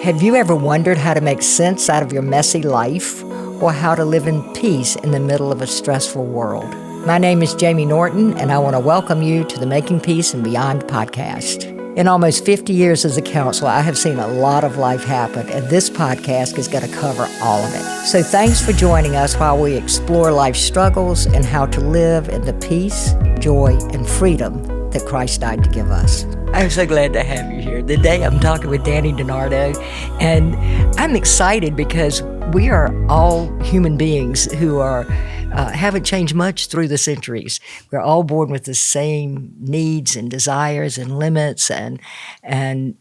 Have you ever wondered how to make sense out of your messy life or how to live in peace in the middle of a stressful world? My name is Jamie Norton, and I want to welcome you to the Making Peace and Beyond podcast. In almost 50 years as a counselor, I have seen a lot of life happen, and this podcast is going to cover all of it. So thanks for joining us while we explore life's struggles and how to live in the peace, joy, and freedom that Christ died to give us. I'm so glad to have you here. Today I'm talking with Danny DiNardo, and I'm excited because we are all human beings who are haven't changed much through the centuries. We're all born with the same needs and desires and limits, and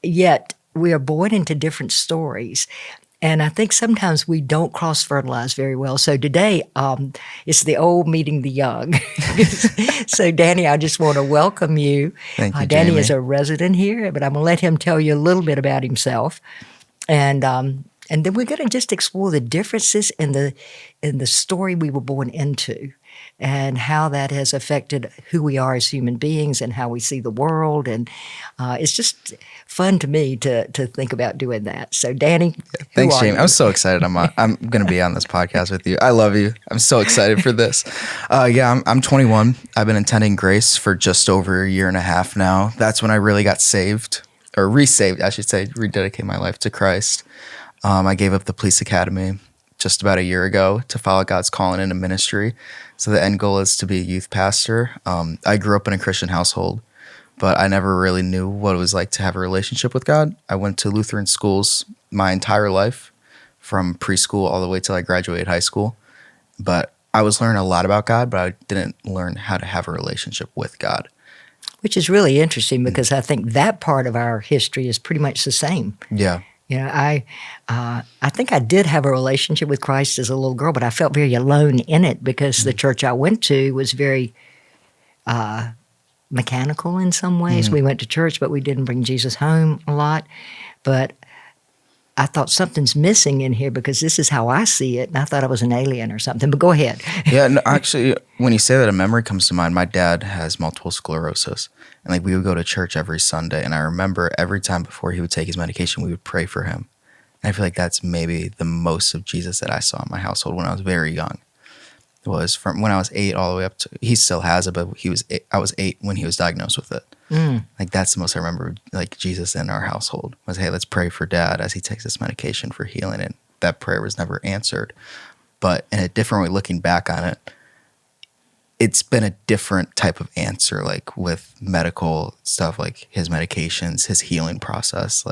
yet we are born into different stories. And I think sometimes we don't cross-fertilize very well. So today, it's the old meeting the young. So Danny, I just want to welcome you. Thank you, Danny Jamie. is a resident here, but I'm going to let him tell you a little bit about himself. And then we're going to just explore the differences in the story we were born into and how that has affected who we are as human beings and how we see the world. And it's just fun to me to think about doing that. So, Danny, Thanks, who are Jamie. you? I'm so excited. I'm going to be on this podcast with you. I love you. I'm so excited for this. I'm 21. I've been attending Grace for just over a year and a half now. That's when I really got saved, or resaved, I should say, rededicate my life to Christ. I gave up the police academy just about a year ago to follow God's calling into ministry. So the end goal is to be a youth pastor. I grew up in a Christian household, but I never really knew what it was like to have a relationship with God. I went to Lutheran schools my entire life, from preschool all the way till I graduated high school. But I was learning a lot about God, but I didn't learn how to have a relationship with God. Which is really interesting because I think that part of our history is pretty much the same. Yeah. You know, I think I did have a relationship with Christ as a little girl, but I felt very alone in it because the church I went to was very mechanical in some ways. We went to church, but we didn't bring Jesus home a lot. But I thought something's missing in here because this is how I see it, and I thought I was an alien or something. But go ahead. Yeah, no, actually, when you say that, a memory comes to mind. My dad has multiple sclerosis, and we would go to church every Sunday, and I remember every time before he would take his medication, we would pray for him. And I feel like that's maybe the most of Jesus that I saw in my household when I was very young. It was from when I was 8 all the way up to, he still has it, but I was 8 when he was diagnosed with it. That's the most I remember, Jesus in our household was, hey, let's pray for Dad as he takes this medication for healing. And that prayer was never answered. But in a different way, looking back on it, it's been a different type of answer, with medical stuff, like his medications, his healing process.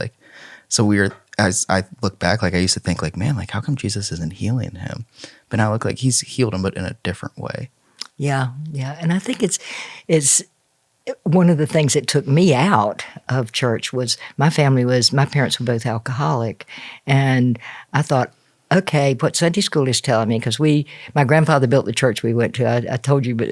So as I look back, I used to think man, how come Jesus isn't healing him? But now I look he's healed him, but in a different way. Yeah. And I think it's one of the things that took me out of church was my parents were both alcoholic. And I thought, okay, what Sunday school is telling me, because my grandfather built the church we went to. I told you, but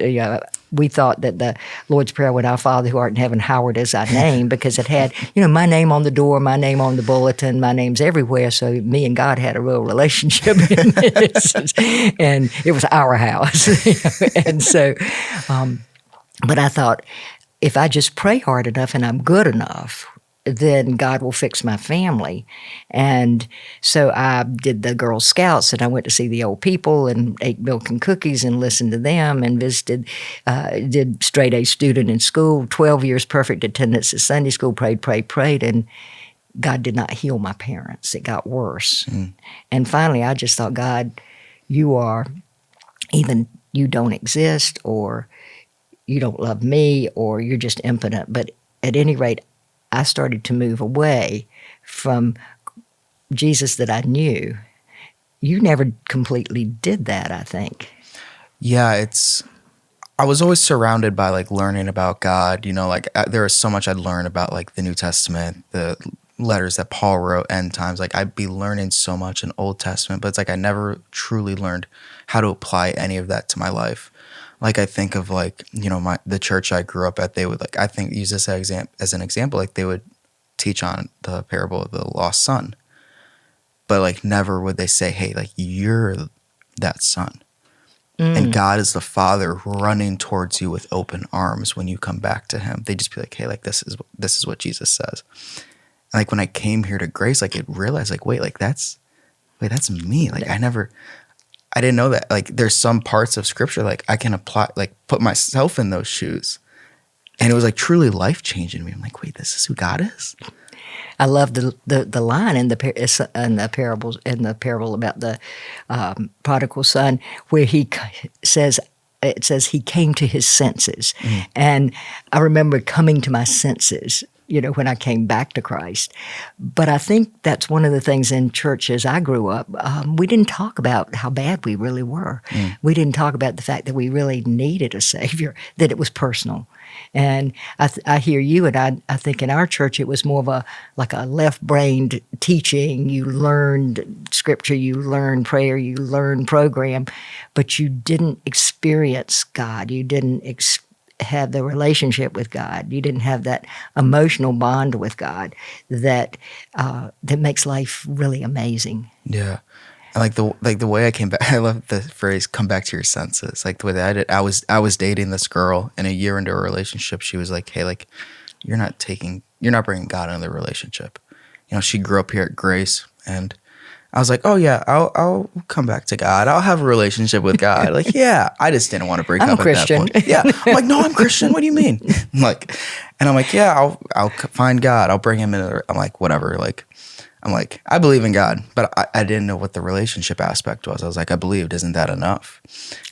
we thought that the Lord's Prayer with Our Father who art in heaven, hallowed is thy name, because it had, my name on the door, my name on the bulletin, my name's everywhere. So me and God had a real relationship, and it was our house. And so, but I thought, if I just pray hard enough and I'm good enough, then God will fix my family. And so I did the Girl Scouts, and I went to see the old people and ate milk and cookies and listened to them, and visited, did straight A student in school, 12 years perfect attendance at Sunday school, prayed, and God did not heal my parents. It got worse. And finally, I just thought, God, you don't exist, or you don't love me, or you're just impotent. But at any rate, I started to move away from Jesus that I knew. You never completely did that, I think. Yeah, I was always surrounded by learning about God. There was so much I'd learn about the New Testament, the letters that Paul wrote, end times. I'd be learning so much in Old Testament, but it's I never truly learned how to apply any of that to my life. I think of the church I grew up at, they would use this as an example, they would teach on the parable of the lost son, but never would they say, hey, you're that son. And God is the Father running towards you with open arms when you come back to him. They just be hey, this is what Jesus says. like when I came here to Grace, like it realized like, wait, that's me. Like I didn't know that. Like there's some parts of scripture, like I can apply, like put myself in those shoes. And it was like truly life changing me. I'm like, wait, this is who God is. I love the line in the parable about the prodigal son, where says, it says he came to his senses. And I remember coming to my senses, when I came back to Christ. But I think that's one of the things in church as I grew up. We didn't talk about how bad we really were. We didn't talk about the fact that we really needed a Savior, that it was personal. And I hear you, and I think in our church it was more of a left-brained teaching. You learned scripture, you learned prayer, you learned program, but you didn't experience God. You didn't have the relationship with God. You didn't have that emotional bond with God that makes life really amazing. Yeah. And the way I came back, I love the phrase "come back to your senses." Like the way that I did, I was dating this girl, and a year into a relationship, she was like, "Hey, like you're not bringing God into the relationship." She grew up here at Grace, and I was like, "Oh yeah, I'll come back to God. I'll have a relationship with God." Like, yeah, I just didn't want to break I'm up a Christian. at that point. Yeah, I'm like, "No, I'm Christian. What do you mean?" I'm like, "Yeah, I'll find God. I'll bring him in." I'm like, "Whatever." Like, I'm like, I believe in God, but I didn't know what the relationship aspect was. I was like, I believed. Isn't that enough?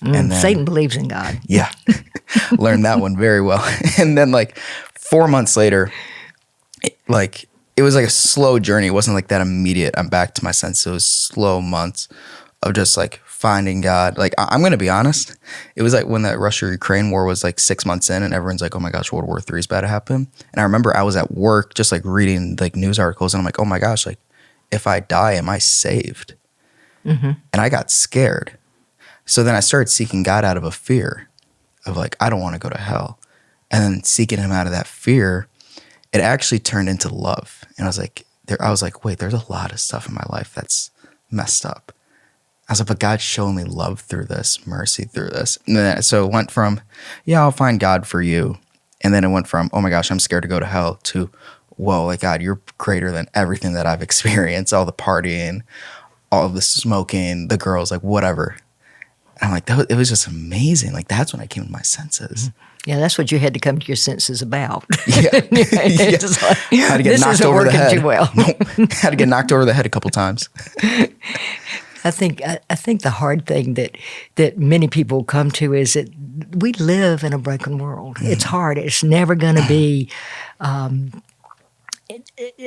And then, Satan believes in God. Yeah, learned that one very well. And then 4 months later, it was like a slow journey. It wasn't like that immediate. I'm back to my senses. It was slow months of just finding God. Like I'm gonna be honest, it was like when that Russia-Ukraine war was 6 months in, and everyone's like, "Oh my gosh, World War III is about to happen." And I remember I was at work just reading news articles, and I'm like, "Oh my gosh, if I die, am I saved?" And I got scared. So then I started seeking God out of a fear of I don't want to go to hell, and then seeking Him out of that fear, it actually turned into love. And I was like, wait, there's a lot of stuff in my life that's messed up. I was like, but God's showing me love through this, mercy through this. And then, so it went from, yeah, I'll find God for you. And then it went from, oh my gosh, I'm scared to go to hell, to, whoa, God, you're greater than everything that I've experienced, all the partying, all of the smoking, the girls, whatever. And I'm like, it was just amazing. That's when I came to my senses. Yeah, that's what you had to come to your senses about. Yeah. Had to get knocked over the head. Too well. Had to get knocked over the head a couple times. I think the hard thing that many people come to is that we live in a broken world. It's hard. It's never going to be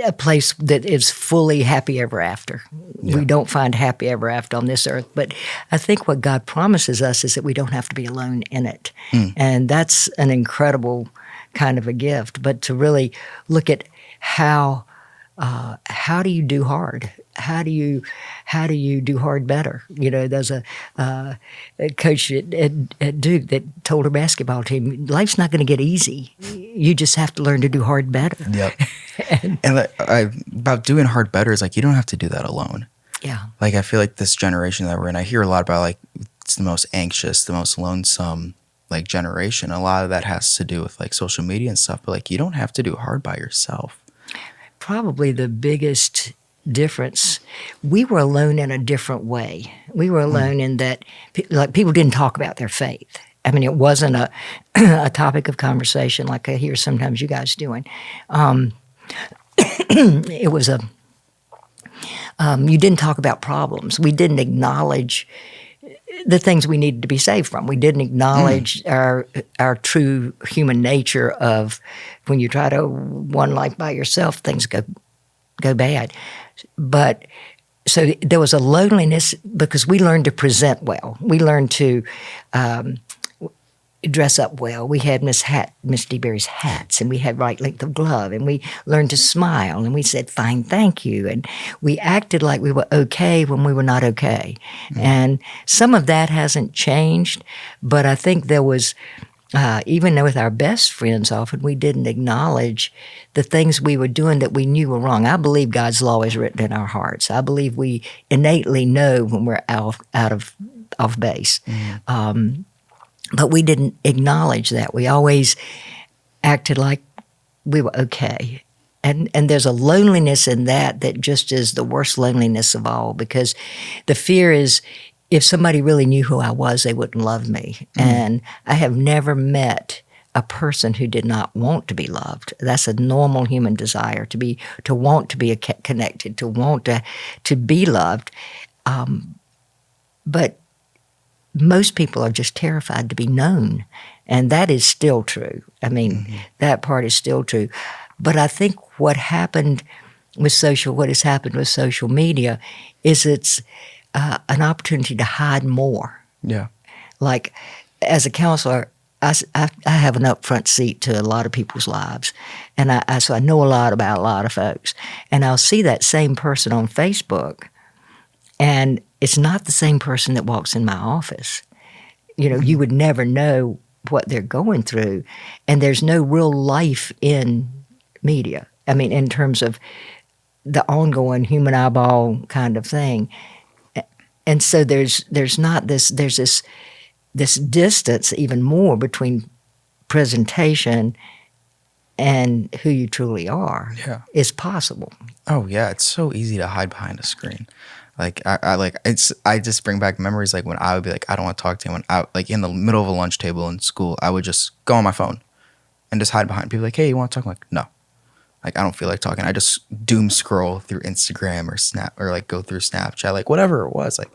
a place that is fully happy ever after. Yeah. We don't find happy ever after on this earth. But I think what God promises us is that we don't have to be alone in it. And that's an incredible kind of a gift. But to really look at how do you do hard? How do you do hard better? There's a coach at Duke that told her basketball team, life's not going to get easy. You just have to learn to do hard better. Yep. and about doing hard better is you don't have to do that alone. Yeah. I feel like this generation that we're in, I hear a lot about it's the most anxious, the most lonesome generation. A lot of that has to do with social media and stuff, but you don't have to do hard by yourself. Probably the biggest difference, we were alone in a different way. We were alone in that people didn't talk about their faith. I mean, it wasn't a topic of conversation like I hear sometimes you guys doing. It was you didn't talk about problems. We didn't acknowledge the things we needed to be saved from. We didn't acknowledge our true human nature of when you try to one life by yourself, things go bad. But so there was a loneliness because we learned to present well. We learned to dress up well. We had Miss DeBerry's hats, and we had right length of glove, and we learned to smile, and we said, fine, thank you. And we acted like we were okay when we were not okay. And some of that hasn't changed, but I think there was, even with our best friends, often we didn't acknowledge the things we were doing that we knew were wrong. I believe God's law is written in our hearts. I believe we innately know when we're out of base. But we didn't acknowledge that. We always acted like we were okay. And there's a loneliness in that just is the worst loneliness of all, because the fear is if somebody really knew who I was, they wouldn't love me. And I have never met a person who did not want to be loved. That's a normal human desire, to want to be connected, to want to be loved. But most people are just terrified to be known. And that is still true. I mean, that part is still true. But I think what has happened with social media is it's an opportunity to hide more. Yeah. Like, as a counselor, I have an upfront seat to a lot of people's lives. And so I know a lot about a lot of folks. And I'll see that same person on Facebook, and it's not the same person that walks in my office. You would never know what they're going through. And there's no real life in media. I mean, in terms of the ongoing human eyeball kind of thing. And so there's this distance even more between presentation and who you truly are. Yeah. Is possible. Oh yeah, it's so easy to hide behind a screen. Like I just bring back memories like when I would be like, I don't want to talk to anyone. Like in the middle of a lunch table in school, I would just go on my phone and just hide behind people. Like, hey, you want to talk? I'm like, no. Like, I don't feel like talking. I just doom scroll through Instagram or Snap, or like go through Snapchat, like whatever it was. Like,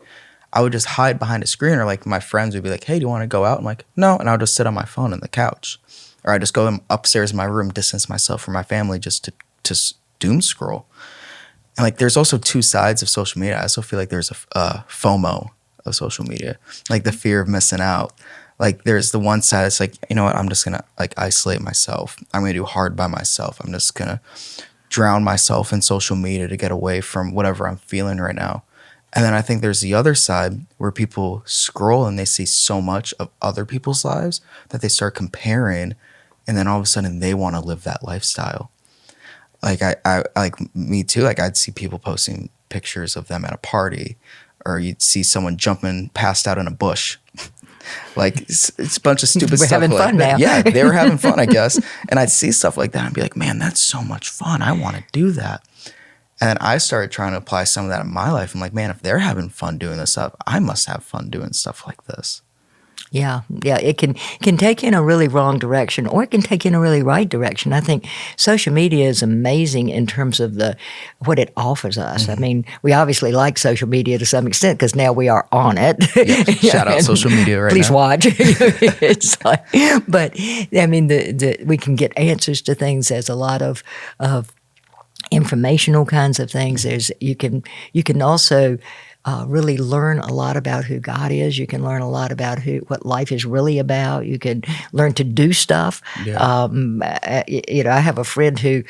I would just hide behind a screen, or like my friends would be like, hey, do you want to go out? I'm like, no. And I would just sit on my phone on the couch, or I just go upstairs in my room, distance myself from my family just to doom scroll. And like, there's also two sides of social media. I also feel like there's a FOMO of social media, like the fear of missing out. Like, there's the one side that's like, you know what, I'm just going to like isolate myself. I'm going to do hard by myself. I'm just going to drown myself in social media to get away from whatever I'm feeling right now. And then I think there's the other side where people scroll and they see so much of other people's lives that they start comparing. And then all of a sudden they want to live that lifestyle. Like, I like, me too. Like, I'd see people posting pictures of them at a party, or you'd see someone jumping passed out in a bush. Like, it's a bunch of stupid We're stuff. having like fun that. now. Yeah, they were having fun, I guess. And I'd see stuff like that and be like, man, that's so much fun. I want to do that. And then I started trying to apply some of that in my life. I'm like, man, if they're having fun doing this stuff, I must have fun doing stuff like this. Yeah, it can take you in a really wrong direction, or it can take you in a really right direction. I think social media is amazing in terms of what it offers us. I mean, we obviously like social media to some extent because now we are on it. Yeah, shout out social media right please now. watch. It's like, but I mean, we can get answers to things. There's a lot of informational kinds of things. You can also really learn a lot about who God is. You can learn a lot about what life is really about. You can learn to do stuff. Yeah. I have a friend who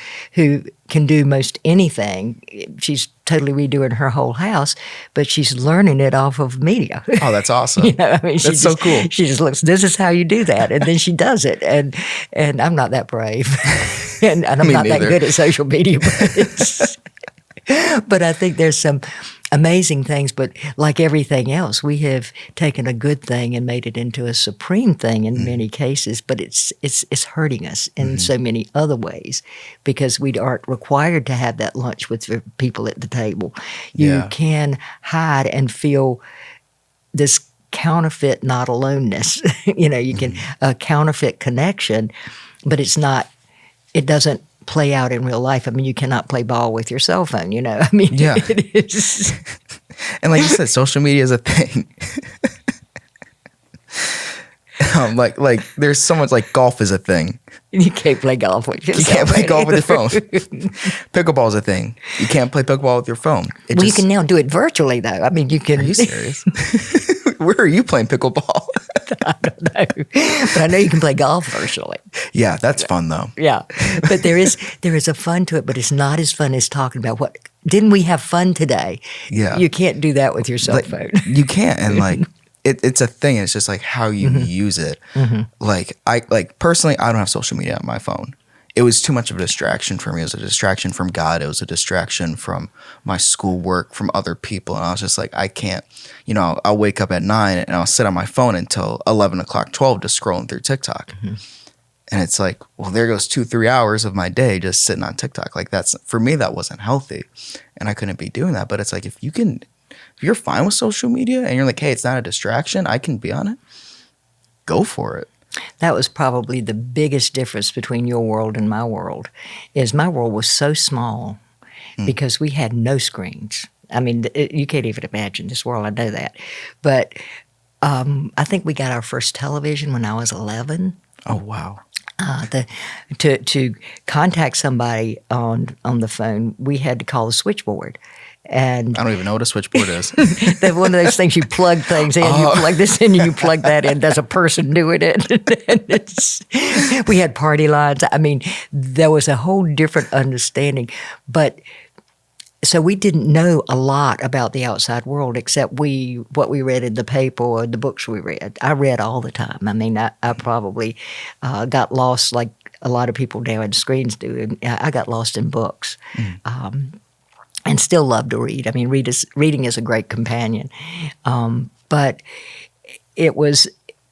can do most anything. She's totally redoing her whole house, but she's learning it off of media. Oh, that's awesome. That's so cool. She just looks, this is how you do that, and then she does it. And I'm not that brave, and I'm not that good at social media. But I think there's some amazing things, but like everything else, we have taken a good thing and made it into a supreme thing in many cases, but it's hurting us in so many other ways because we aren't required to have that lunch with the people at the table. You can hide and feel this counterfeit not aloneness. You can counterfeit connection, but it doesn't play out in real life. I mean, you cannot play ball with your cell phone, I mean, it is. And like you said, social media is a thing. Like there's so much, like golf is a thing. You can't play golf with your phone. You can't play golf with your phone. Pickleball is a thing. You can't play pickleball with your phone. You can now do it virtually, though. I mean, you can. Are you serious? Where are you playing pickleball? I don't know. But I know you can play golf virtually. Yeah, that's fun, though. Yeah. But there is a fun to it, but it's not as fun as talking about didn't we have fun today? Yeah. You can't do that with your cell phone. You can't. And like, it's a thing. It's just like how you use it. Like personally, I don't have social media on my phone. It was too much of a distraction for me. It was a distraction from God. It was a distraction from my schoolwork, from other people. And I was just like, I can't, I'll wake up at 9 and I'll sit on my phone until 11 o'clock, 12 just scrolling through TikTok. And it's like, well, there goes 2-3 hours of my day just sitting on TikTok. Like that's, for me, that wasn't healthy. And I couldn't be doing that. But it's like, if you're fine with social media and you're like, hey, it's not a distraction, I can be on it, go for it. That was probably the biggest difference between your world and my world, is my world was so small because we had no screens. I mean, you can't even imagine this world. I know that. But I think we got our first television when I was 11. Oh, wow. To contact somebody on the phone, we had to call the switchboard. And I don't even know what a switchboard is. they're one of those things you plug things in. You plug this in and you plug that in. There's a person doing it. And we had party lines. I mean, there was a whole different understanding. But so we didn't know a lot about the outside world except what we read in the paper or the books we read. I read all the time. I mean, I probably got lost like a lot of people now in screens do. And I got lost in books. And still love to read. I mean, reading is a great companion. But it was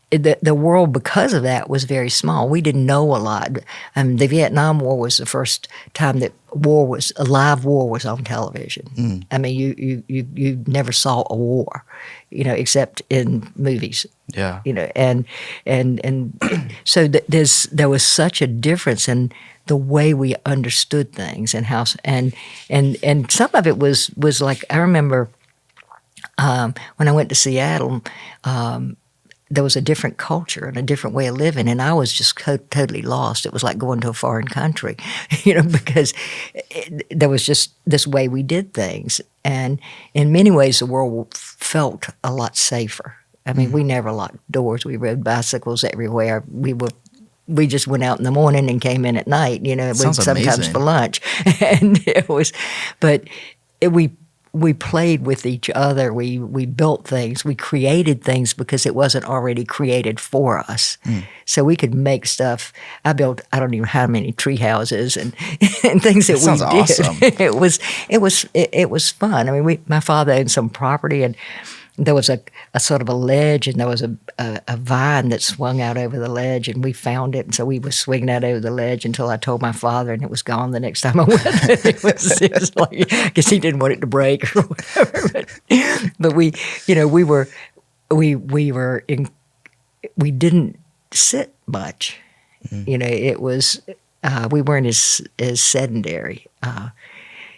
the world, because of that, was very small. We didn't know a lot. The Vietnam War was the first time that a live war was on television. I mean, you never saw a war, except in movies. Yeah. And so there was such a difference in the way we understood things and how and some of it was like, I remember when I went to Seattle. There was a different culture and a different way of living, and I was just totally lost. It was like going to a foreign country, because there was just this way we did things. And in many ways, the world felt a lot safer. I mean, we never locked doors. We rode bicycles everywhere. We just went out in the morning and came in at night, sometimes amazing. for lunch. And we played with each other. We built things. We created things because it wasn't already created for us. So we could make stuff. I built, I don't even know how many tree houses and things that we sounds did. Awesome. It was fun. I mean, my father owned some property, and there was a sort of a ledge, and there was a vine that swung out over the ledge, and we found it, and so we were swinging out over the ledge until I told my father, and it was gone the next time I went. It was like, I guess he didn't want it to break or whatever. But we didn't sit much. It was we weren't as sedentary.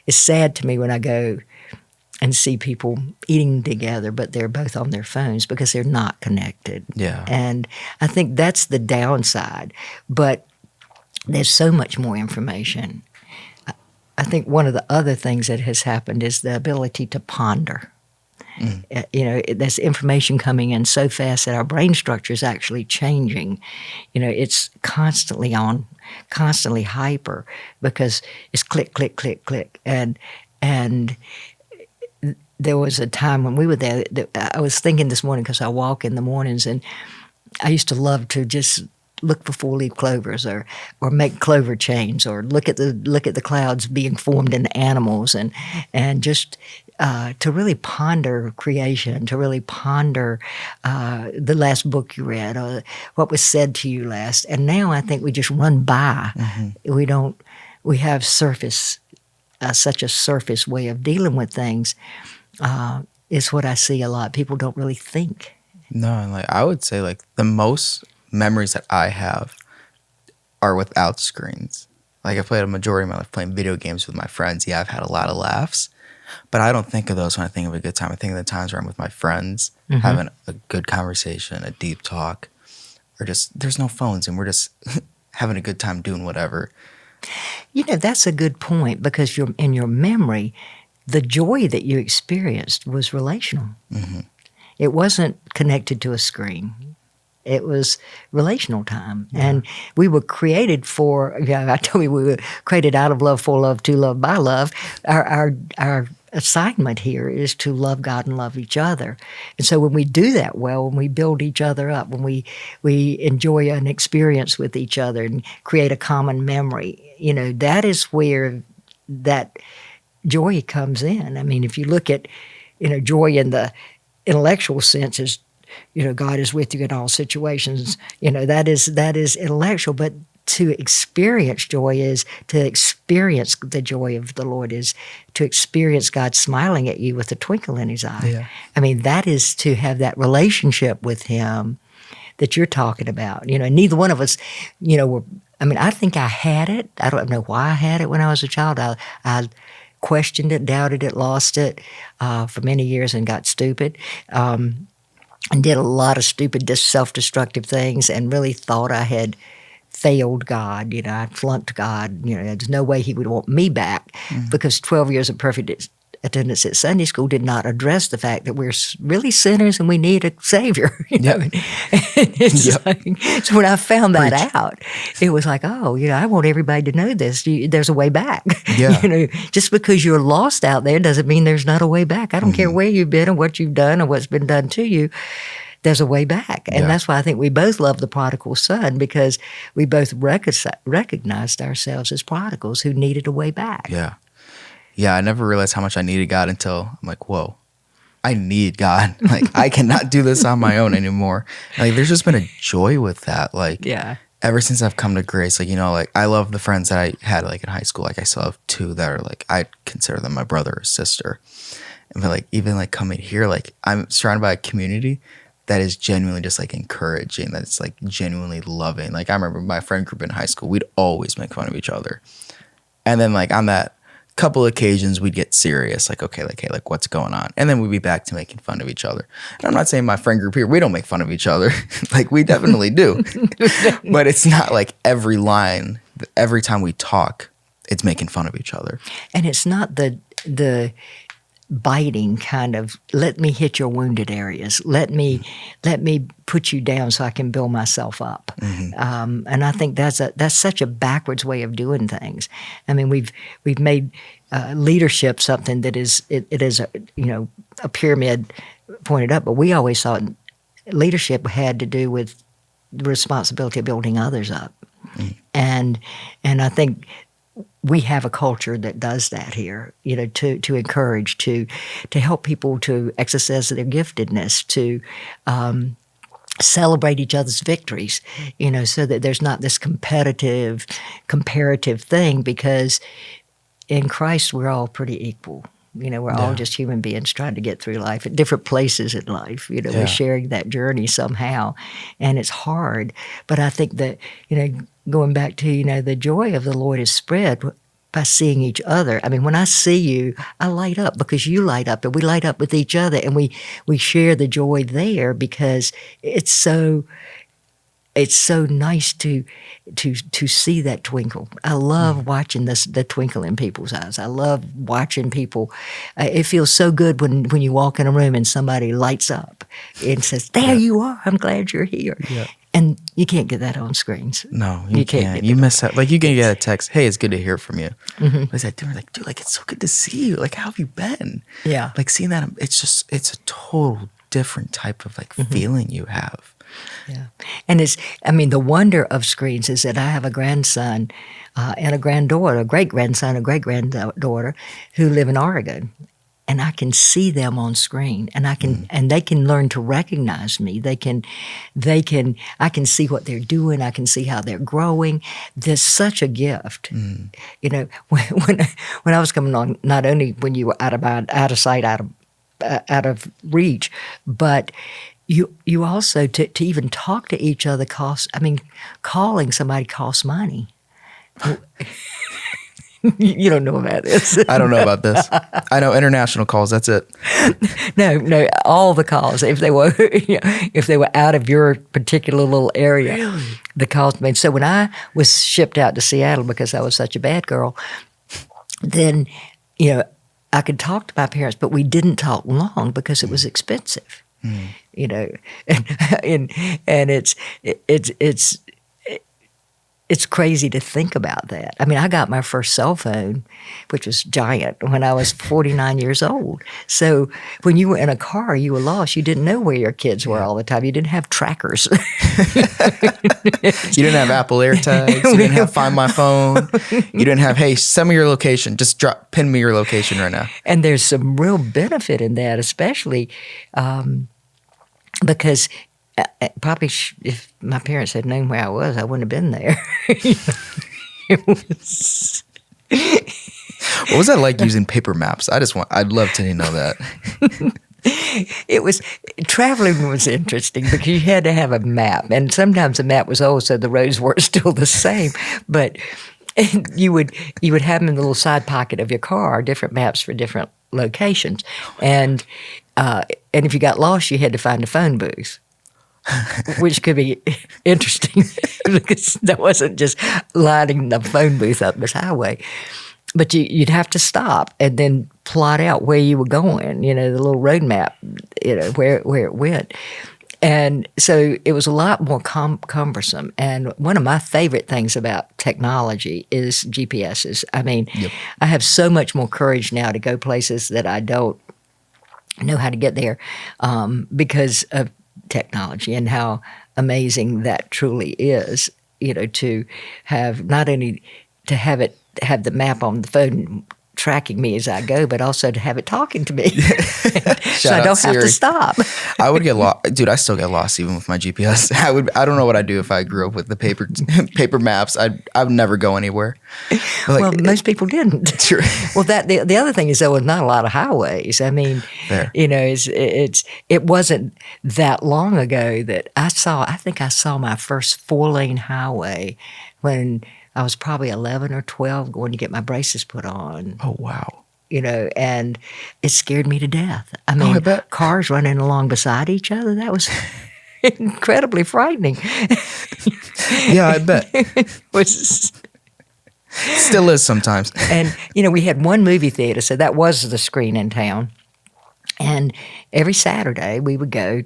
It's sad to me when I go and see people eating together, but they're both on their phones because they're not connected. Yeah. And I think that's the downside. But there's so much more information. I think one of the other things that has happened is the ability to ponder. There's information coming in so fast that our brain structure is actually changing. It's constantly on, constantly hyper, because it's click, click, click, click. And there was a time when we were there that I was thinking this morning, because I walk in the mornings, and I used to love to just look for four-leaf clovers or make clover chains, or look at the clouds being formed in animals, and just to really ponder creation, to really ponder the last book you read or what was said to you last. And now I think we just run by. We have such a surface way of dealing with things. Is what I see a lot. People don't really think. No, and I would say the most memories that I have are without screens. I played a majority of my life playing video games with my friends. Yeah, I've had a lot of laughs, but I don't think of those when I think of a good time. I think of the times where I'm with my friends, having a good conversation, a deep talk, or just there's no phones and we're just having a good time doing whatever. That's a good point, because in your memory, the joy that you experienced was relational. It wasn't connected to a screen. It was relational time. Yeah. And we were created for, I told you, we were created out of love, for love, to love, by love. Our assignment here is to love God and love each other. And so when we do that well, when we build each other up, when we enjoy an experience with each other and create a common memory, that is where that joy comes in. I mean, if you look at, joy in the intellectual sense is, God is with you in all situations. That is intellectual, but to experience joy is to experience the joy of the Lord, is to experience God smiling at you with a twinkle in his eye. Yeah. I mean, that is to have that relationship with him that you're talking about. Neither one of us, I think I had it. I don't know why I had it when I was a child. I questioned it, doubted it, lost it for many years and got stupid. And did a lot of stupid, self-destructive things and really thought I had failed God. I flunked God. There's no way he would want me back because 12 years of perfect attendance at Sunday school did not address the fact that we're really sinners and we need a Savior. So when I found that out, it was like, I want everybody to know this. There's a way back. Yeah. Just because you're lost out there doesn't mean there's not a way back. I don't care where you've been or what you've done or what's been done to you. There's a way back. And that's why I think we both love the prodigal son, because we both recognized ourselves as prodigals who needed a way back. Yeah. Yeah, I never realized how much I needed God until I'm like, whoa, I need God. Like, I cannot do this on my own anymore. Like, there's just been a joy with that. Like, ever since I've come to grace, like, I love the friends that I had, like, in high school. Like, I still have two that are, like, I consider them my brother or sister. And, like, even, like, coming here, like, I'm surrounded by a community that is genuinely just, like, encouraging, that it's, like, genuinely loving. Like, I remember my friend group in high school, we'd always make fun of each other. And then, like, on that couple occasions, we'd get serious, like, okay, like, hey, like, what's going on? And then we'd be back to making fun of each other. And I'm not saying my friend group here, we don't make fun of each other. Like, we definitely do. But it's not like every line, every time we talk, it's making fun of each other. And it's not the biting kind of, let me hit your wounded areas. Let me put you down so I can build myself up. And I think that's such a backwards way of doing things. I mean, we've made leadership something that is a pyramid pointed up, but we always thought leadership had to do with the responsibility of building others up. And I think we have a culture that does that here, to encourage, to help people to exercise their giftedness, to celebrate each other's victories, so that there's not this comparative thing, because in Christ we're all pretty equal. We're all just human beings trying to get through life at different places in life. We're sharing that journey somehow, and it's hard. But I think that, going back to, the joy of the Lord is spread by seeing each other. I mean, when I see you, I light up because you light up, and we light up with each other, and we share the joy there, because it's so nice to see that twinkle. I love watching the twinkle in people's eyes. I love watching people. It feels so good when you walk in a room and somebody lights up and says, "There you are. I'm glad you're here." Yeah. And you can't get that on screens. No, you can't. You miss that. Like, you can get a text, "Hey, it's good to hear from you." But it's like, dude, it's so good to see you. Like, how have you been? Yeah. Like, seeing that, it's a total different type of, like, feeling you have. Yeah. And the wonder of screens is that I have a grandson and a granddaughter, a great-grandson, a great-granddaughter who live in Oregon. And I can see them on screen, and and they can learn to recognize me. I can see what they're doing. I can see how they're growing. There's such a gift. When I was coming on, not only when you were out of sight, out of reach, but you also to even talk to each other calling somebody costs money. You don't know about this. I don't know about this. I know international calls. That's it. No, all the calls. If they were out of your particular little area, really? The calls made. So when I was shipped out to Seattle because I was such a bad girl, then I could talk to my parents, but we didn't talk long because it was expensive. And it's crazy to think about that. I mean, I got my first cell phone, which was giant, when I was 49 years old. So when you were in a car, you were lost. You didn't know where your kids were all the time. You didn't have trackers. You didn't have Apple AirTags. You didn't have Find My Phone. You didn't have, hey, send me your location. Just pin me your location right now. And there's some real benefit in that, especially because Probably, if my parents had known where I was, I wouldn't have been there. It was. What was that like using paper maps? I'd love to know that. It was traveling was interesting because you had to have a map, and sometimes the map was old, so the roads weren't still the same. But you would have them in the little side pocket of your car, different maps for different locations, and if you got lost, you had to find a phone booth. Which could be interesting because that wasn't just lining the phone booth up this highway. But you'd have to stop and then plot out where you were going, the little road map, where it went. And so it was a lot more cumbersome. And one of my favorite things about technology is GPSs. I mean, yep. I have so much more courage now to go places that I don't know how to get there because of technology and how amazing that truly is, to have not only to have the map on the phone tracking me as I go, but also to have it talking to me. So I don't have to stop. I would get lost. Dude, I still get lost even with my GPS. I don't know what I'd do if I grew up with the paper maps. I would never go anywhere. Well, most people didn't. True. Well, the other thing is there was not a lot of highways. I mean, it wasn't that long ago that I think I saw my first 4-lane highway when I was probably 11 or 12 going to get my braces put on. Oh, wow. And it scared me to death. I mean, cars running along beside each other, that was incredibly frightening. Yeah, I bet. Still is sometimes. And, we had one movie theater, so that was the screen in town. And every Saturday we would go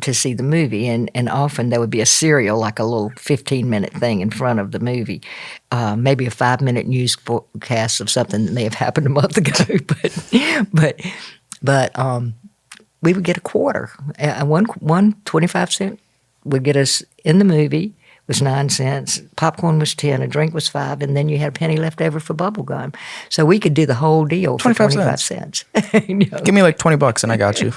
to see the movie, and often there would be a serial, like a little 15-minute thing in front of the movie, maybe a 5-minute newscast of something that may have happened a month ago. But we would get a quarter. One 25-cent would get us in the movie. Was 9 cents, popcorn was 10, a drink was 5, and then you had a penny left over for bubble gum. So we could do the whole deal for 25 cents. Give me like $20 and I got you.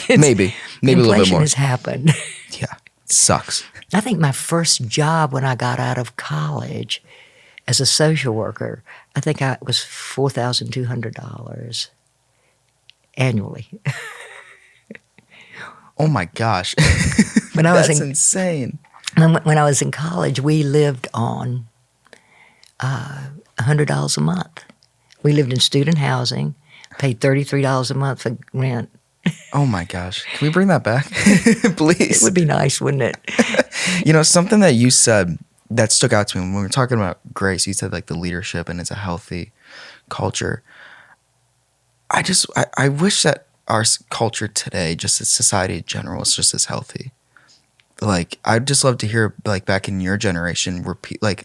Maybe a little bit more. Inflation has happened. Yeah, it sucks. I think my first job when I got out of college as a social worker, I think it was $4,200 annually. Oh my gosh. That's insane. When I was in college, we lived on $100 a month. We lived in student housing, paid $33 a month for rent. Oh my gosh. Can we bring that back? Please. It would be nice, wouldn't it? Something that you said that stuck out to me when we were talking about grace, you said like the leadership and it's a healthy culture. I wish that our culture today, just as society in general, is just as healthy. Like, I'd just love to hear, like, back in your generation,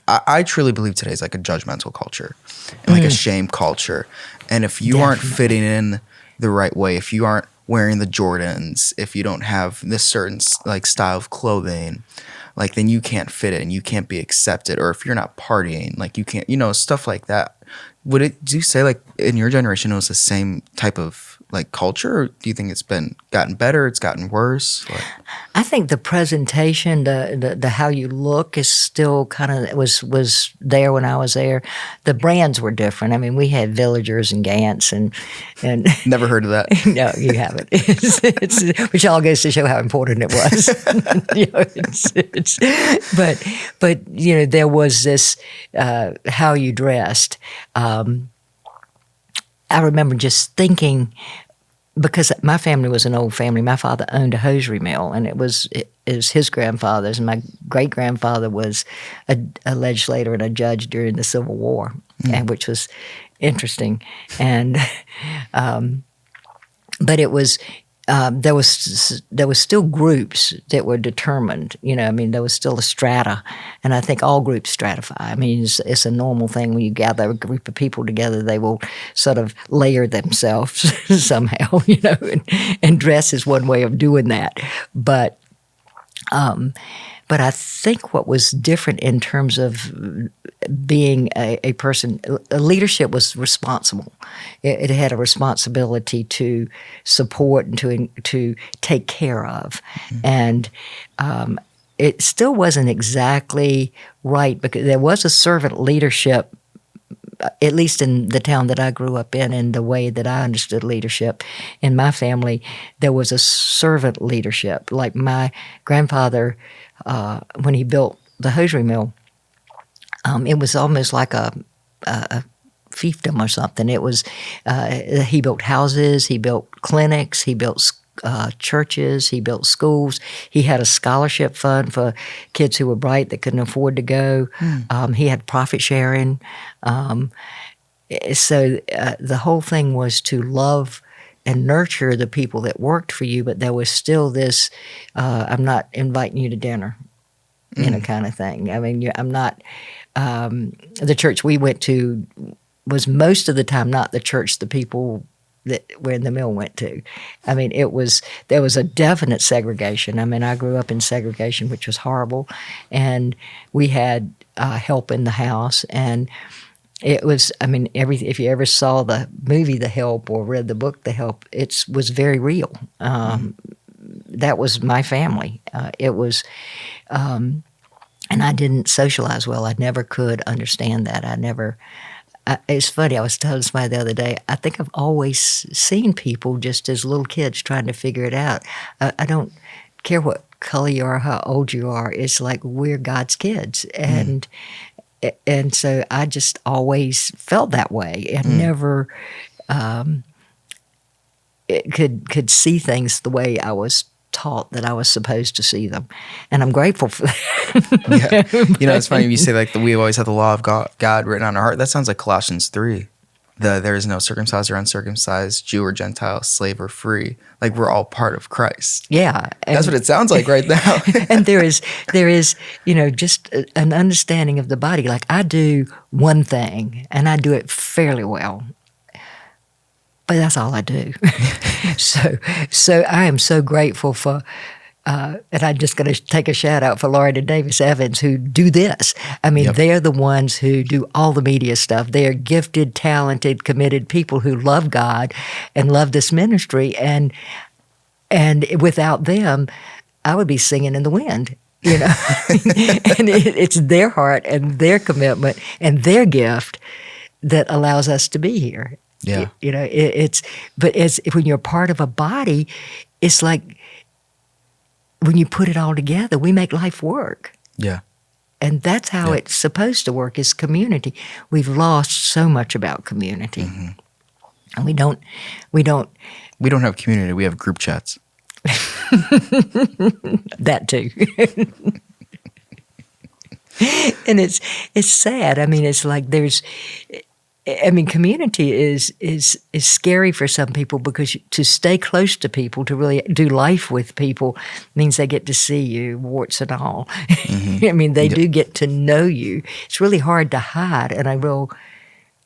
I truly believe today is like a judgmental culture and like a shame culture. And if you aren't fitting in the right way, if you aren't wearing the Jordans, if you don't have this certain like style of clothing, like, then you can't fit it and you can't be accepted. Or if you're not partying, like, you can't, stuff like that. Do you say like in your generation it was the same type of like culture, or do you think it's gotten better, it's gotten worse? I think the presentation, the how you look is still kind of was there when I was there. The brands were different. I mean, we had Villagers and Gants and never heard of that. No, you haven't. Which all goes to show how important it was. But there was this how you dressed. I remember just thinking, because my family was an old family. My father owned a hosiery mill, and it was his grandfather's. And my great-grandfather was a legislator and a judge during the Civil War, and which was interesting. And but it was there was still groups that were determined. I mean, there was still a strata, and I think all groups stratify. I mean, it's a normal thing when you gather a group of people together. They will sort of layer themselves somehow, and dress is one way of doing that. But But I think what was different in terms of being a person, leadership was responsible. It had a responsibility to support and to take care of, and it still wasn't exactly right because there was a servant leadership, at least in the town that I grew up in the way that I understood leadership. In my family, there was a servant leadership. Like my grandfather, when he built the hosiery mill, it was almost like a fiefdom or something. It was he built houses, he built clinics, he built churches, he built schools. He had a scholarship fund for kids who were bright that couldn't afford to go. He had profit sharing. So the whole thing was to love and nurture the people that worked for you, but there was still this, I'm not inviting you to dinner, kind of thing. I mean, I'm not, the church we went to was most of the time not the church the people that were in the mill went to. I mean, there was a definite segregation. I mean, I grew up in segregation, which was horrible, and we had help in the house, and it was, I mean, if you ever saw the movie The Help or read the book The Help, it was very real. That was my family. It was, and I didn't socialize well. I never could understand that. It's funny, I was telling somebody the other day, I think I've always seen people just as little kids trying to figure it out. I don't care what color you are, how old you are. It's like we're God's kids. And so I just always felt that way and never could see things the way I was taught that I was supposed to see them. And I'm grateful for that. Yeah. It's funny you say like we always have the law of God written on our heart. That sounds like Colossians 3. There is no circumcised or uncircumcised, Jew or Gentile, slave or free. Like we're all part of Christ. Yeah. That's what it sounds like right now. And there is, just an understanding of the body. Like I do one thing and I do it fairly well. But that's all I do. So I am so grateful for, and I'm just going to take a shout out for Lauren and Davis Evans who do this. I mean, they're the ones who do all the media stuff. They are gifted, talented, committed people who love God and love this ministry. And without them, I would be singing in the wind. And it's their heart and their commitment and their gift that allows us to be here. Yeah. But when you're part of a body, it's like when you put it all together, we make life work. Yeah. And that's how it's supposed to work, is community. We've lost so much about community. Mm-hmm. And we don't have community, we have group chats. That too. And it's sad. I mean, it's like community is scary for some people because to stay close to people, to really do life with people, means they get to see you, warts and all. Mm-hmm. I mean, they do get to know you. It's really hard to hide in a real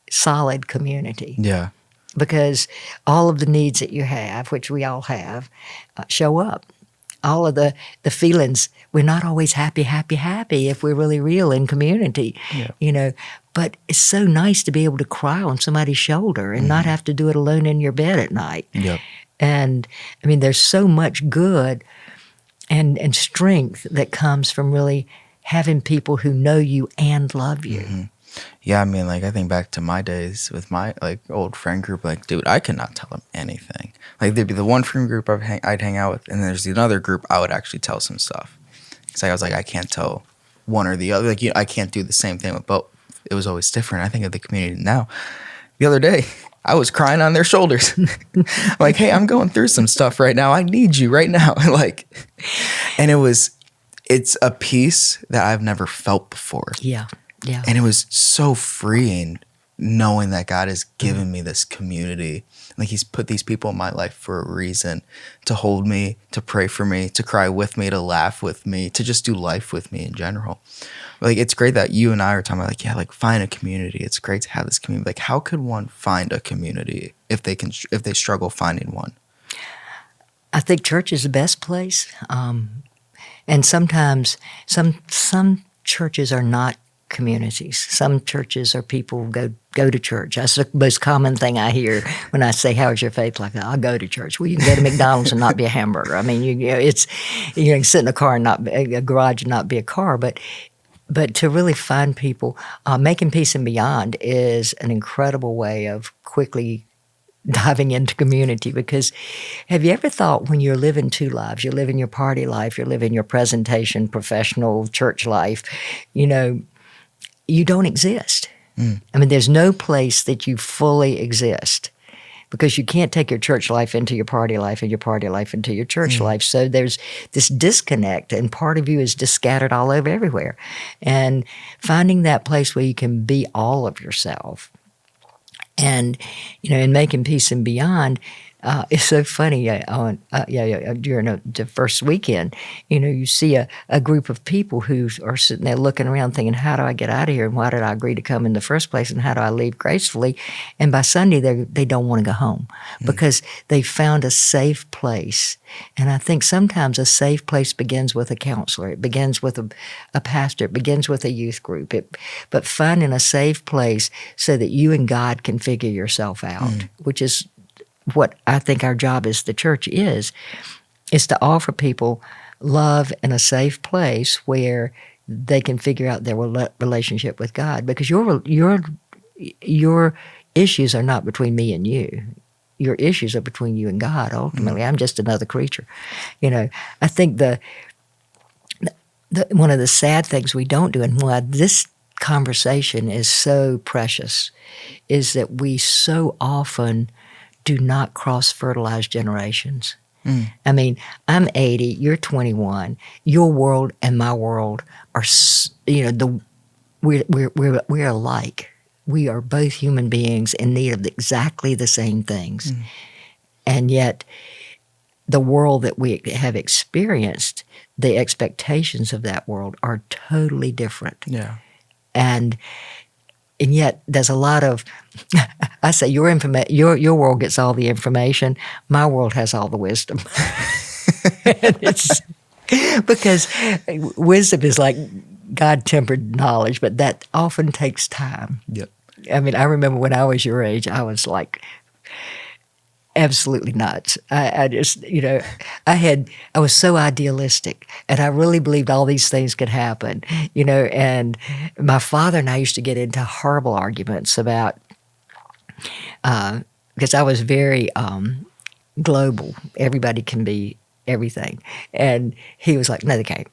solid community. Yeah. Because all of the needs that you have, which we all have, show up. All of the feelings, we're not always happy if we're really real in community, But it's so nice to be able to cry on somebody's shoulder and not have to do it alone in your bed at night. Yep. And, I mean, there's so much good and strength that comes from really having people who know you and love you. Mm-hmm. Yeah, I mean, like, I think back to my days with my, like, old friend group. Like, dude, I could not tell them anything. Like, there'd be the one friend group I'd hang out with, and there's another group I would actually tell some stuff. Because I was like, I can't tell one or the other. Like, I can't do the same thing with both. It was always different. I think of the community now. The other day, I was crying on their shoulders. I'm like, hey, I'm going through some stuff right now. I need you right now. And it's a peace that I've never felt before. Yeah. Yeah. And it was so freeing knowing that God has given me this community. Like he's put these people in my life for a reason, to hold me, to pray for me, to cry with me, to laugh with me, to just do life with me in general. Like it's great that you and I are talking about find a community. It's great to have this community. Like how could one find a community if they struggle finding one? I think church is the best place. And sometimes some churches are not communities. Some churches are people who go to church. That's the most common thing I hear when I say, "How's your faith?" Like, "I'll go to church." Well, you can go to McDonald's and not be a hamburger. I mean, you can sit in a car and not a garage and not be a car. But to really find people, Making Peace and Beyond is an incredible way of quickly diving into community. Because have you ever thought, when you're living two lives, you're living your party life, you're living your presentation, professional, church life, you don't exist. I mean, there's no place that you fully exist, because you can't take your church life into your party life and your party life into your church life. So there's this disconnect, and part of you is just scattered all over everywhere. And finding that place where you can be all of yourself. And, in Making Peace and Beyond, it's so funny. During the first weekend, you see a group of people who are sitting there looking around thinking, how do I get out of here? And why did I agree to come in the first place? And how do I leave gracefully? And by Sunday, they don't want to go home because they found a safe place. And I think sometimes a safe place begins with a counselor. It begins with a pastor. It begins with a youth group. But finding a safe place so that you and God can figure yourself out, which is what I think our job as the church is to offer people love in a safe place where they can figure out their relationship with God. Because your issues are not between me and you. Your issues are between you and God, ultimately. I'm just another creature. I think one of the sad things we don't do, and why this conversation is so precious, is that we so often do not cross-fertilize generations. I mean, I'm 80, you're 21. Your world and my world are, we're alike. We are both human beings in need of exactly the same things. And yet, the world that we have experienced, the expectations of that world are totally different. Yeah. And yet, there's a lot of, I say, your world gets all the information. My world has all the wisdom. And it's because wisdom is like God-tempered knowledge, but that often takes time. Yep. I mean, I remember when I was your age, I was like absolutely nuts. I just, I was so idealistic, and I really believed all these things could happen, and my father and I used to get into horrible arguments about, because I was very global. Everybody can be everything. And he was like, no, they can't.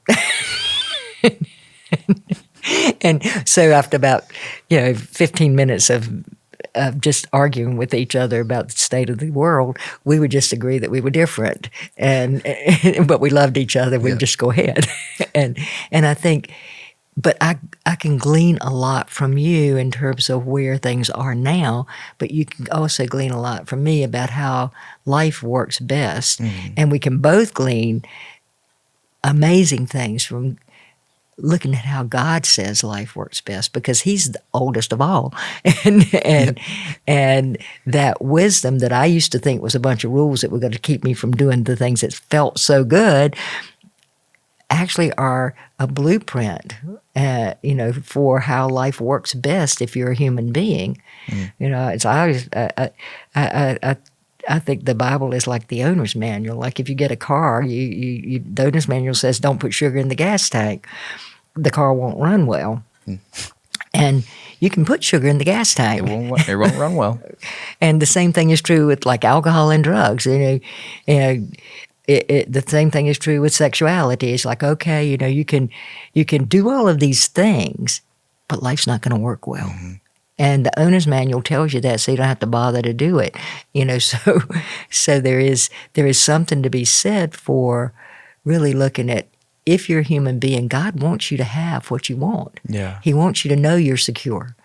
And so after about, 15 minutes of just arguing with each other about the state of the world, we would just agree that we were different, but we loved each other. We'd just go ahead, and I think, but I can glean a lot from you in terms of where things are now, but you can also glean a lot from me about how life works best, and we can both glean amazing things from looking at how God says life works best, because He's the oldest of all, and that wisdom that I used to think was a bunch of rules that were going to keep me from doing the things that felt so good, actually are a blueprint, for how life works best if you're a human being. It's always I think the Bible is like the owner's manual. Like if you get a car, the owner's manual says don't put sugar in the gas tank. The car won't run well. And you can put sugar in the gas tank. It won't run well. And the same thing is true with like alcohol and drugs. The same thing is true with sexuality. It's like, okay, you can do all of these things, but life's not going to work well. And the owner's manual tells you that, so you don't have to bother to do it. So there is something to be said for really looking at, if you're a human being, God wants you to have what you want. Yeah. He wants you to know you're secure.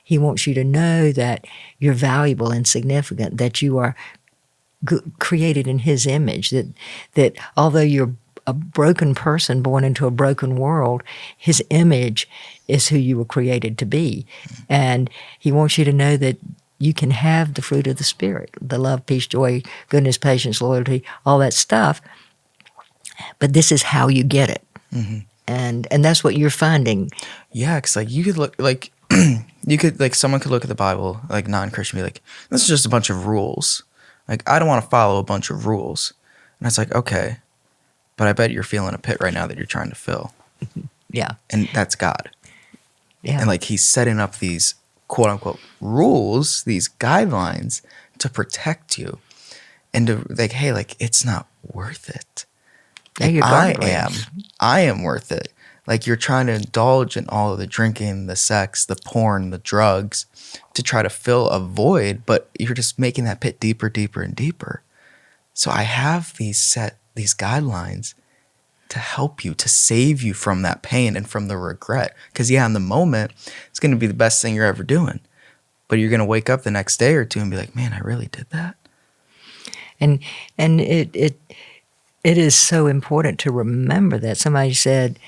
He wants you to know that you're valuable and significant, that you are created in His image, that although you're a broken person born into a broken world, His image is who you were created to be. And He wants you to know that you can have the fruit of the Spirit, the love, peace, joy, goodness, patience, loyalty, all that stuff. But this is how you get it. And that's what you're finding. Yeah, because like you could look like someone could look at the Bible, like non-Christian, be like, this is just a bunch of rules. Like, I don't want to follow a bunch of rules. And it's like, okay, but I bet you're feeling a pit right now that you're trying to fill. Yeah. And that's God. Yeah. And like he's setting up these quote unquote rules, these guidelines to protect you. And to like, hey, like it's not worth it. Like, I am worth it. Like you're trying to indulge in all of the drinking, the sex, the porn, the drugs to try to fill a void, but you're just making that pit deeper, deeper, and deeper. So I have these guidelines to help you, to save you from that pain and from the regret. Because yeah, in the moment, it's going to be the best thing you're ever doing. But you're going to wake up the next day or two and be like, man, I really did that. And it is so important to remember that. Somebody said,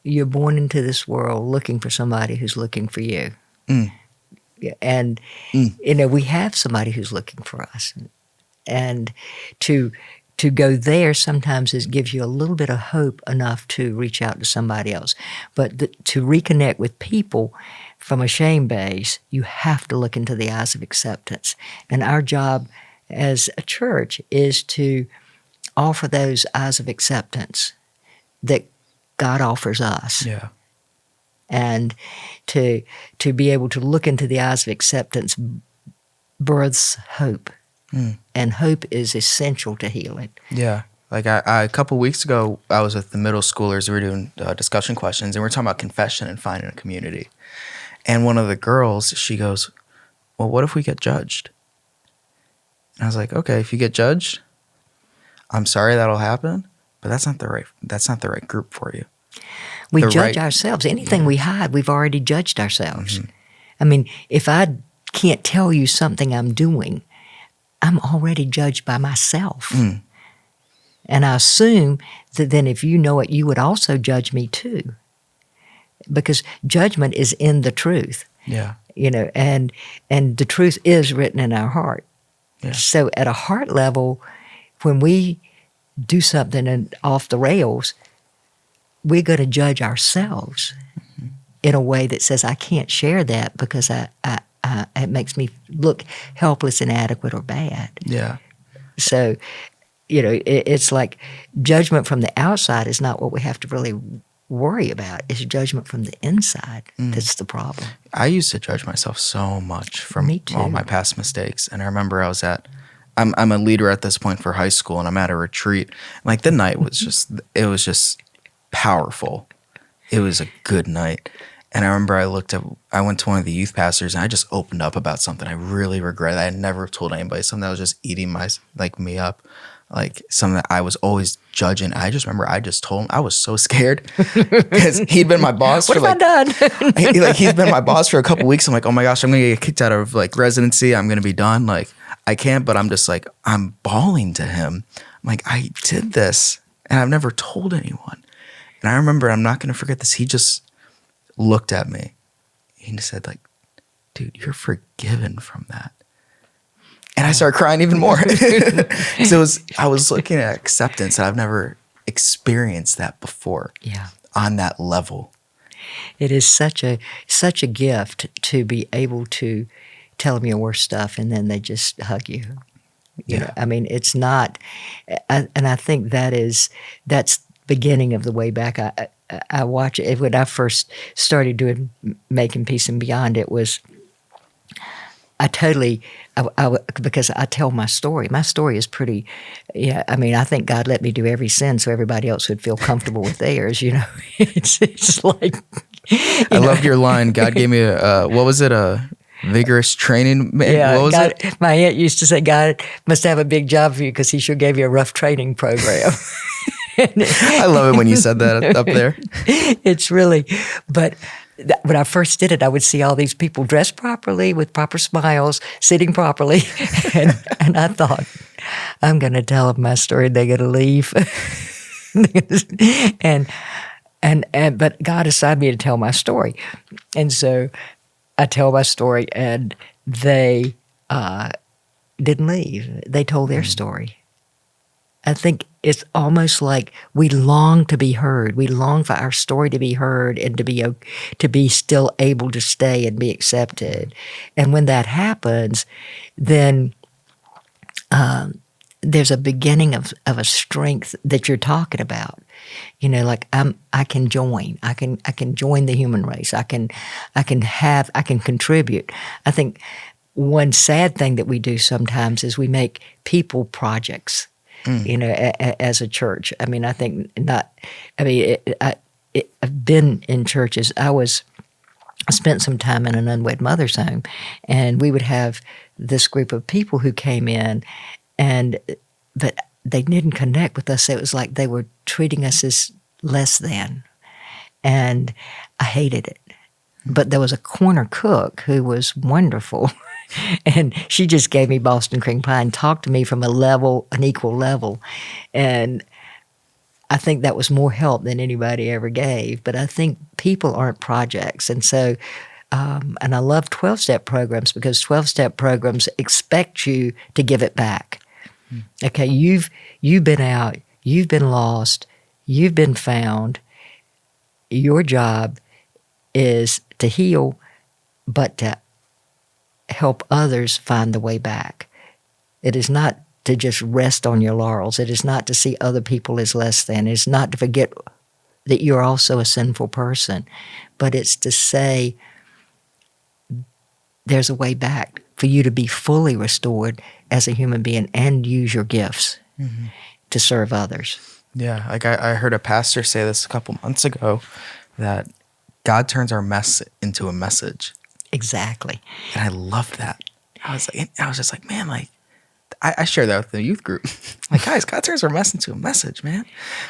you're born into this world looking for somebody who's looking for you. And, we have somebody who's looking for us. And to go there sometimes gives you a little bit of hope enough to reach out to somebody else. But to reconnect with people from a shame base, you have to look into the eyes of acceptance. And our job as a church is to offer those eyes of acceptance that God offers us. Yeah. And to be able to look into the eyes of acceptance births hope. And hope is essential to healing. Yeah. Like I a couple weeks ago, I was with the middle schoolers. We were doing discussion questions, and we were talking about confession and finding a community. And one of the girls, she goes, well, what if we get judged? And I was like, okay, if you get judged, I'm sorry that'll happen, but that's not the right group for you. We judge ourselves. Anything we hide, we've already judged ourselves. I mean, if I can't tell you something I'm doing, I'm already judged by myself. And I assume that then if you know it, you would also judge me too. Because judgment is in the truth. Yeah. And the truth is written in our heart. Yeah. So at a heart level, when we do something off the rails, we're going to judge ourselves in a way that says, I can't share that because it makes me look helpless, inadequate, or bad. Yeah. So, it's like judgment from the outside is not what we have to really worry about. It's judgment from the inside that's the problem. I used to judge myself so much from all my past mistakes. And I remember I'm a leader at this point for high school, and I'm at a retreat. Like the night was it was just powerful. It was a good night. And I remember I went to one of the youth pastors, and I just opened up about something I really regret. I had never told anybody, something that was just eating me up, like something that I was always judging. I just remember I just told him. I was so scared because he'd been my boss. What have I done? He's been my boss for a couple weeks. I'm like, oh my gosh, I'm gonna get kicked out of like residency. I'm gonna be done. Like I can't. But I'm just like, I'm bawling to him. I'm like, I did this, and I've never told anyone. And I remember, I'm not gonna forget this. He just looked at me. He just said, like, dude, you're forgiven from that. And I started crying even more. So I was looking at acceptance, and I've never experienced that before. Yeah. On that level. It is such a gift to be able to tell them your worst stuff, and then they just hug you. You know, I mean, it's not, and I think that's beginning of the way back. I watch it when I first started doing Making Peace and Beyond. It was because I tell my story. My story is pretty. Yeah, I mean, I think God let me do every sin so everybody else would feel comfortable with theirs. It's like. I loved your line. God gave me what was it? A vigorous training. Yeah, what was it? My aunt used to say, God must have a big job for you because he sure gave you a rough training program. I love it when you said that up there. It's really, but when I first did it, I would see all these people dressed properly with proper smiles, sitting properly, and I thought, I'm going to tell them my story. And they're going to leave, but God assigned me to tell my story, and so I tell my story, and they didn't leave. They told their story. I think it's almost like we long to be heard. We long for our story to be heard and to be still able to stay and be accepted. And when that happens, then there's a beginning of a strength that you're talking about. You know, like I can join. I can join the human race. I can contribute. I think one sad thing that we do sometimes is we make people projects. You know, as a church. I mean, I think not. I mean, I've been in churches. I spent some time in an unwed mother's home, and we would have this group of people who came in, but they didn't connect with us. It was like they were treating us as less than, and I hated it. But there was a corner cook who was wonderful. And she just gave me Boston cream pie and talked to me from an equal level. And I think that was more help than anybody ever gave. But I think people aren't projects. And so, and I love 12-step programs because 12-step programs expect you to give it back. Okay, you've been out, you've been lost, you've been found. Your job is to heal, but to help others find the way back. It is not to just rest on your laurels. It is not to see other people as less than. It's not to forget that you're also a sinful person. But it's to say there's a way back for you to be fully restored as a human being and use your gifts to serve others. Yeah, like I heard a pastor say this a couple months ago, that God turns our mess into a message. Exactly. And I loved that. I was just like, man, like I share that with the youth group. Like, guys, God turns our mess into a message, man.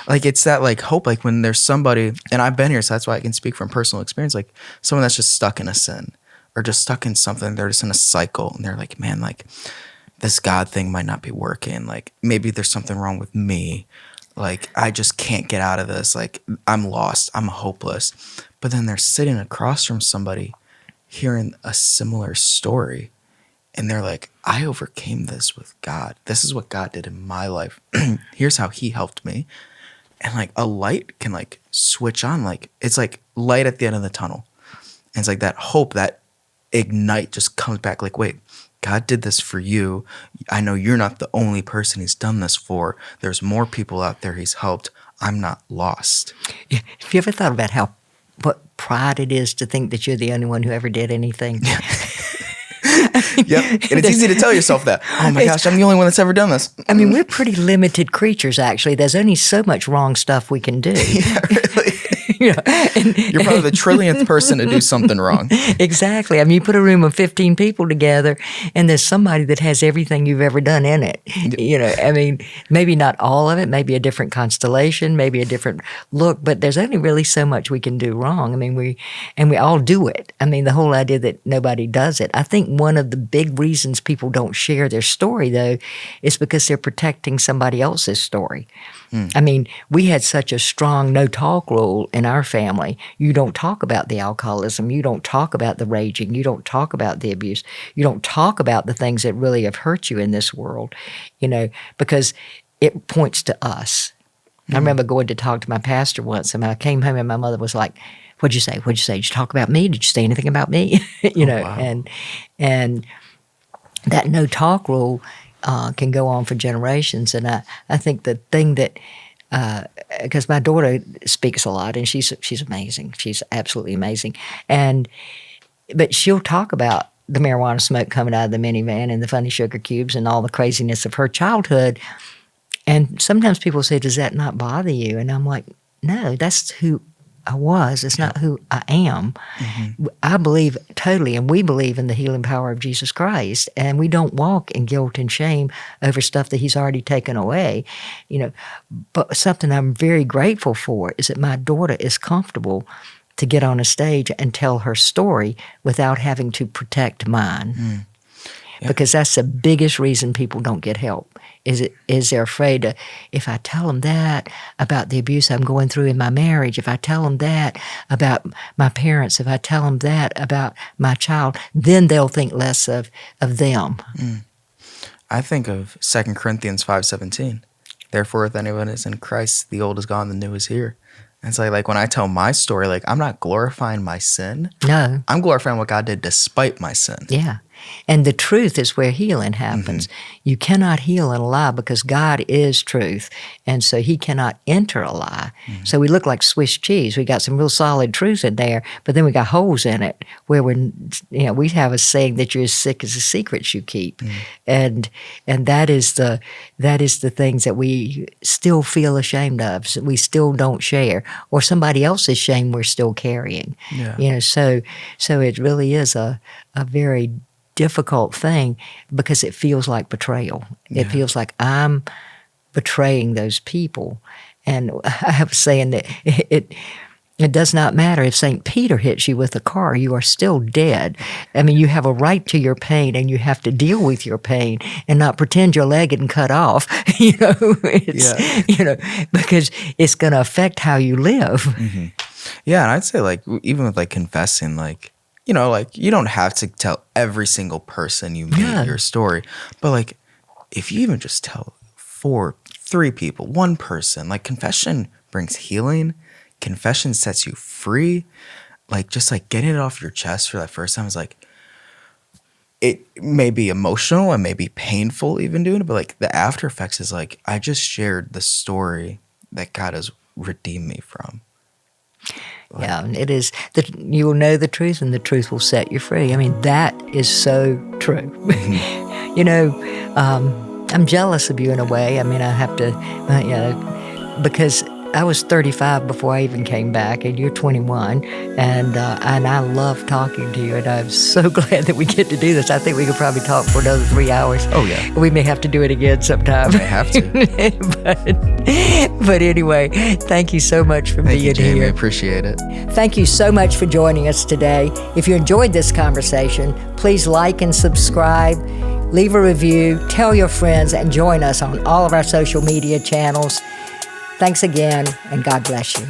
Like, it's that like hope, like when there's somebody, and I've been here, so that's why I can speak from personal experience, like someone that's just stuck in a sin or just stuck in something, they're just in a cycle and they're like, man, like this God thing might not be working. Like maybe there's something wrong with me. Like I just can't get out of this. Like I'm lost. I'm hopeless. But then they're sitting across from somebody hearing a similar story. And they're like, I overcame this with God. This is what God did in my life. Here's how he helped me. And like a light can like switch on. Like it's like light at the end of the tunnel. And it's like that hope, that ignite just comes back like, wait, God did this for you. I know you're not the only person he's done this for. There's more people out there he's helped. I'm not lost. Yeah. Have you ever thought about what pride it is to think that you're the only one who ever did anything? Yeah. Yep. And it's easy to tell yourself that. Oh my gosh, I'm the only one that's ever done this. I mean, we're pretty limited creatures, actually. There's only so much wrong stuff we can do. Yeah, really. You're probably the trillionth person to do something wrong. Exactly. I mean, you put a room of 15 people together, and there's somebody that has everything you've ever done in it. You know, I mean, maybe not all of it, maybe a different constellation, maybe a different look, but there's only really so much we can do wrong. I mean, we all do it. I mean, the whole idea that nobody does it. I think one of the big reasons people don't share their story, though, is because they're protecting somebody else's story. I mean, we had such a strong no-talk rule in our family. You don't talk about the alcoholism. You don't talk about the raging. You don't talk about the abuse. You don't talk about the things that really have hurt you in this world, you know, because it points to us. I remember going to talk to my pastor once, and I came home, and my mother was like, "What'd you say? What'd you say? Did you talk about me? Did you say anything about me?" You know, wow. and that no-talk rule can go on for generations. And I think the thing that, because my daughter speaks a lot, and she's amazing. She's absolutely amazing. But she'll talk about the marijuana smoke coming out of the minivan and the funny sugar cubes and all the craziness of her childhood. And sometimes people say, does that not bother you? And I'm like, no, that's who I was. It's not who I am. I believe totally, and we believe in the healing power of Jesus Christ, and we don't walk in guilt and shame over stuff that he's already taken away, you know. But something I'm very grateful for is that my daughter is comfortable to get on a stage and tell her story without having to protect mine. Because that's the biggest reason people don't get help, is they're afraid if I tell them that about the abuse I'm going through in my marriage, if I tell them that about my parents, if I tell them that about my child, then they'll think less of them. I think of 2 Corinthians 5:17. Therefore, if anyone is in Christ, the old is gone, the new is here. And it's like when I tell my story, like I'm not glorifying my sin. No. I'm glorifying what God did despite my sin. Yeah. And the truth is where healing happens. You cannot heal in a lie because God is truth. And so he cannot enter a lie. So we look like Swiss cheese. We got some real solid truth in there, but then we got holes in it where we have a saying that you're as sick as the secrets you keep. And that is the things that we still feel ashamed of. So we still don't share. Or somebody else's shame we're still carrying. Yeah. So it really is a very difficult thing because it feels like betrayal. It feels like I'm betraying those people. And I have a saying that it does not matter if St. Peter hits you with a car, you are still dead. I mean, you have a right to your pain and you have to deal with your pain and not pretend your leg isn't cut off, because it's going to affect how you live. Yeah, and I'd say like even with like confessing, like like you don't have to tell every single person you meet your story, but like if you even just tell 3 people, 1 person, like confession brings healing. Confession sets you free. Like just like getting it off your chest for that first time is like, it may be emotional and may be painful even doing it, but like the after effects is like, I just shared the story that God has redeemed me from. Yeah, and it is that you will know the truth and the truth will set you free. I mean, that is so true. I'm jealous of you in a way. I mean, I have to, because I was 35 before I even came back, and you're 21, and I love talking to you, and I'm so glad that we get to do this. I think we could probably talk for another 3 hours. Oh, yeah. We may have to do it again sometime. We may have to. but anyway, thank you so much for being Thank you, Jamie. here. I appreciate it. Thank you so much for joining us today. If you enjoyed this conversation, please like and subscribe, leave a review, tell your friends, and join us on all of our social media channels. Thanks again, and God bless you.